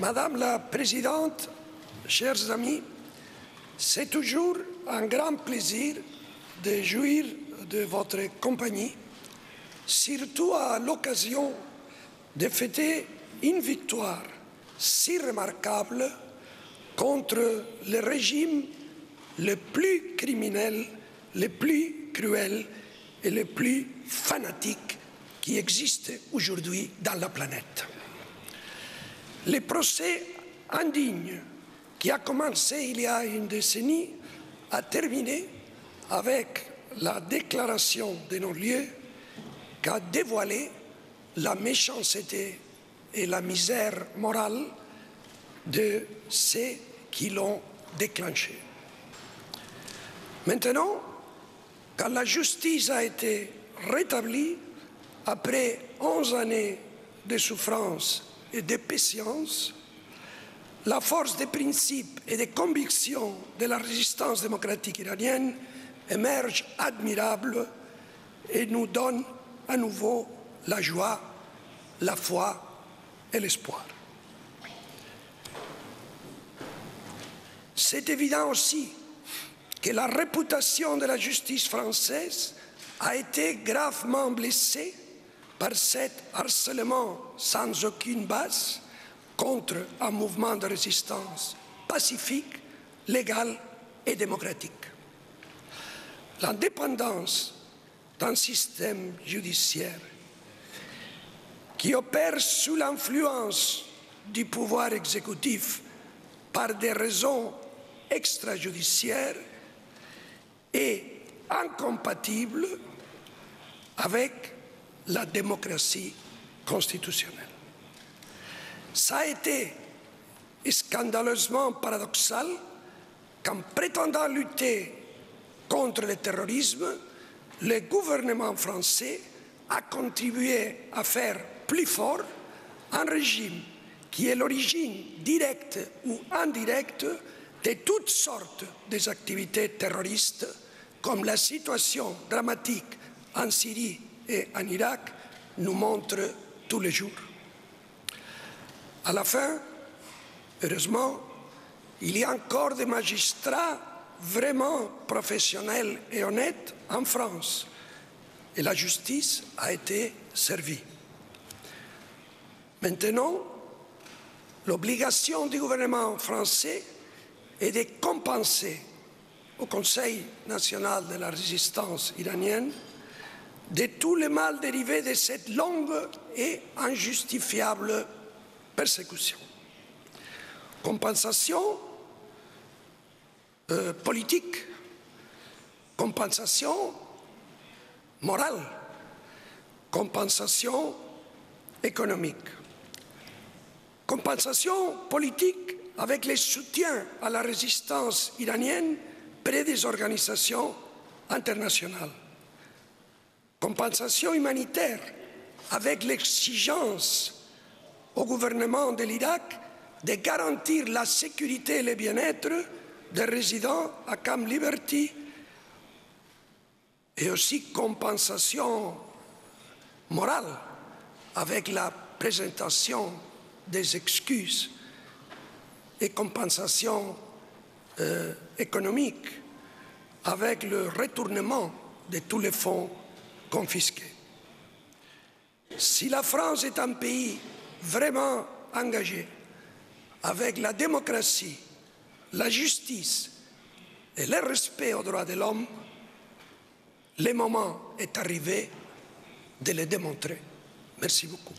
Madame la Présidente, chers amis, c'est toujours un grand plaisir de jouir de votre compagnie, surtout à l'occasion de fêter une victoire si remarquable contre le régime le plus criminel, le plus cruel et le plus fanatique qui existe aujourd'hui dans la planète. Le procès indigne qui a commencé il y a une décennie a terminé avec la déclaration de non-lieu qui a dévoilé la méchanceté et la misère morale de ceux qui l'ont déclenché. Maintenant, quand la justice a été rétablie, après 11 années de souffrance et de patience, la force des principes et des convictions de la résistance démocratique iranienne émerge admirable et nous donne à nouveau la joie, la foi et l'espoir. C'est évident aussi que la réputation de la justice française a été gravement blessée par cet harcèlement sans aucune base contre un mouvement de résistance pacifique, légal et démocratique. L'indépendance d'un système judiciaire qui opère sous l'influence du pouvoir exécutif par des raisons extrajudiciaires est incompatible avec la démocratie constitutionnelle. Ça a été scandaleusement paradoxal qu'en prétendant lutter contre le terrorisme, le gouvernement français a contribué à faire plus fort un régime qui est l'origine directe ou indirecte de toutes sortes d'activités terroristes, comme la situation dramatique en Syrie et en Irak nous montre tous les jours. À la fin, heureusement, il y a encore des magistrats vraiment professionnels et honnêtes en France, et la justice a été servie. Maintenant, l'obligation du gouvernement français est de compenser au Conseil national de la résistance iranienne de tout le mal dérivé de cette longue et injustifiable persécution. Compensation politique, compensation morale, compensation économique. Compensation politique avec le soutien à la résistance iranienne près des organisations internationales. Compensation humanitaire avec l'exigence au gouvernement de l'Irak de garantir la sécurité et le bien-être des résidents à Camp Liberty, et aussi compensation morale avec la présentation des excuses et compensation économique avec le retournement de tous les fonds confisqués. Si la France est un pays vraiment engagé avec la démocratie, la justice et le respect aux droits de l'homme, le moment est arrivé de le démontrer. Merci beaucoup.